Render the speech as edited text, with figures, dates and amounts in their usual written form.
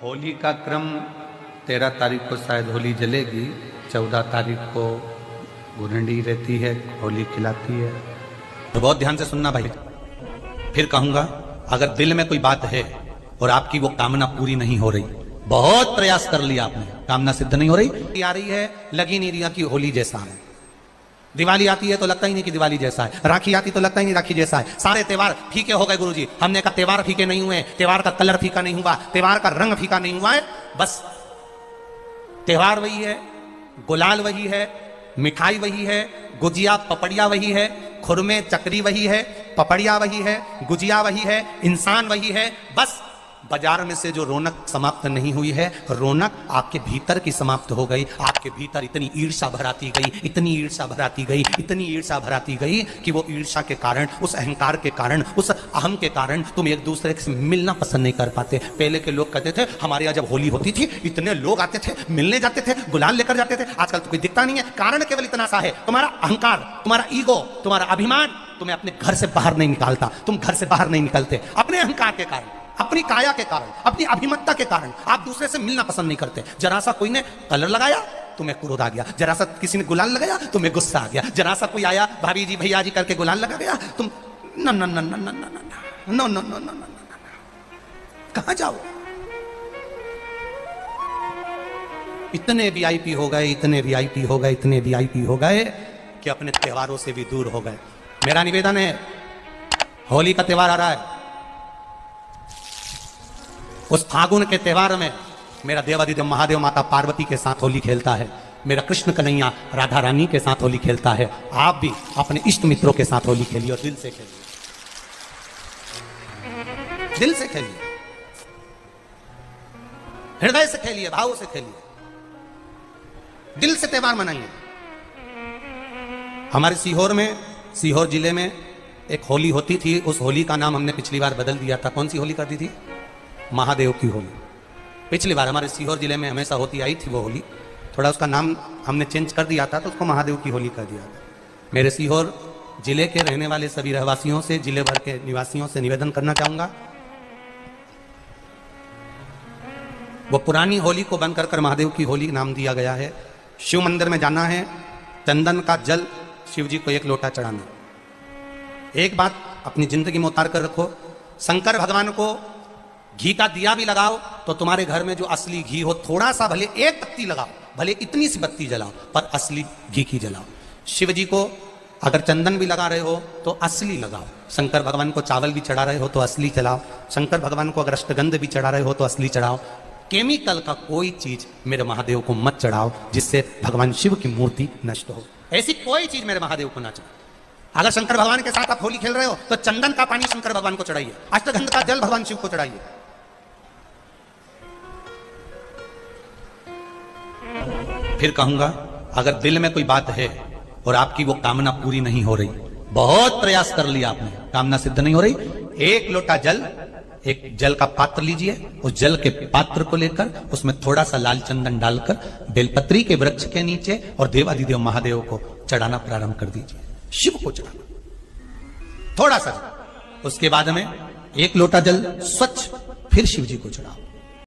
होली का क्रम 13 तारीख को शायद होली जलेगी, 14 तारीख को गुरंडी रहती है, होली खिलाती है। तो बहुत ध्यान से सुनना भाई, फिर कहूंगा अगर दिल में कोई बात है और आपकी वो कामना पूरी नहीं हो रही, बहुत प्रयास कर लिया आपने, कामना सिद्ध नहीं हो रही, आ रही है लगी नहीं रही कि होली जैसा है, दिवाली आती है तो लगता ही नहीं कि दिवाली जैसा है, राखी आती तो लगता ही नहीं राखी जैसा है, सारे त्योहार फीके हो गए गुरुजी। हमने कहा त्योहार फीके नहीं हुए, त्योहार का कलर फीका नहीं हुआ, त्योहार का रंग फीका नहीं हुआ है, बस त्योहार वही है, गुलाल वही है, मिठाई वही है, गुजिया पपड़िया वही है, खुरमे चकरी वही है, पपड़िया वही है, गुजिया वही है, इंसान वही है। बस बाजार में से जो रौनक समाप्त नहीं हुई है, रौनक आपके भीतर की समाप्त हो गई। आपके भीतर इतनी ईर्ष्या भराती गई, इतनी ईर्ष्या भराती गई, इतनी ईर्ष्या भराती गई कि वो ईर्ष्या के कारण, उस अहंकार के कारण, उस अहम के कारण तुम एक दूसरे से मिलना पसंद नहीं कर पाते। पहले के लोग कहते थे हमारे यहाँ जब होली होती थी इतने लोग आते थे, मिलने जाते थे, गुलाल लेकर जाते थे। आजकल तो कोई दिखता नहीं है। कारण केवल इतना सा है, तुम्हारा अहंकार, तुम्हारा ईगो, तुम्हारा अभिमान तुम्हें अपने घर से बाहर नहीं निकालता। तुम घर से बाहर नहीं निकलते अपने अहंकार के कारण, अपनी काया के कारण, अपनी अभिमतता के कारण। आप दूसरे से मिलना पसंद नहीं करते। जरा सा कोई ने कलर लगाया तुम्हें क्रोध आ गया, जरा सा किसी ने गुलाल लगाया तुम्हें गुस्सा आ गया, जरा सा कोई आया भाभी जी भैया जी करके गुलाल लगा गया, तुम न न न न न न न न न कहां जाओ। इतने वीआईपी हो गए, इतने वीआईपी हो गए, इतने वीआईपी हो गए कि अपने त्योहारों से भी दूर हो गए। मेरा निवेदन है, होली का त्योहार आ रहा है, उस फागुन के त्योहार में मेरा देवादिदेव महादेव माता पार्वती के साथ होली खेलता है, मेरा कृष्ण कन्हैया राधा रानी के साथ होली खेलता है। आप भी अपने इष्ट मित्रों के साथ होली खेलिए और दिल से खेलिए, दिल से खेलिए, हृदय से खेलिए, भाव से खेलिए, दिल से त्योहार मनाइए। हमारे सीहोर जिले में एक होली होती थी, उस होली का नाम हमने पिछली बार बदल दिया था। कौन सी होली कर दी थी? महादेव की होली। पिछली बार हमारे सीहोर जिले में हमेशा होती आई थी वो होली, थोड़ा उसका नाम हमने चेंज कर दिया था, तो उसको महादेव की होली कर दिया था। मेरे सीहोर जिले के रहने वाले सभी रहवासियों से, जिले भर के निवासियों से निवेदन करना चाहूंगा, वो पुरानी होली को बंद कर महादेव की होली नाम दिया गया है। शिव मंदिर में जाना है, चंदन का जल शिव जी को 1 लोटा चढ़ाना। एक बात अपनी जिंदगी में उतार कर रखो, शंकर भगवान को घी का दिया भी लगाओ तो तुम्हारे घर में जो असली घी हो, थोड़ा सा भले 1 पत्ती लगाओ, भले इतनी सी बत्ती जलाओ, पर असली घी की जलाओ। शिव जी को अगर चंदन भी लगा रहे हो तो असली लगाओ। शंकर भगवान को चावल भी चढ़ा रहे हो तो असली चढ़ाओ। शंकर भगवान को अगर अष्टगंध भी चढ़ा रहे हो तो असली चढ़ाओ। केमिकल का कोई चीज मेरे महादेव को मत चढ़ाओ जिससे भगवान शिव की मूर्ति नष्ट हो। ऐसी कोई चीज मेरे महादेव को ना चढ़ाओ। अगर शंकर भगवान के साथ आप होली खेल रहे हो तो चंदन का पानी शंकर भगवान को चढ़ाइए, अष्टगंध का जल भगवान शिव को चढ़ाइए। फिर कहूंगा अगर दिल में कोई बात है और आपकी वो कामना पूरी नहीं हो रही, बहुत प्रयास कर लिया आपने, कामना सिद्ध नहीं हो रही, 1 लोटा जल, एक जल का पात्र लीजिए, उस जल के पात्र को लेकर उसमें थोड़ा सा लाल चंदन डालकर बेलपत्री के वृक्ष के नीचे और देवादिदेव महादेव को चढ़ाना प्रारंभ कर दीजिए। शिव को चढ़ाना थोड़ा सा, उसके बाद में 1 लोटा जल स्वच्छ फिर शिव जी को चढ़ाओ।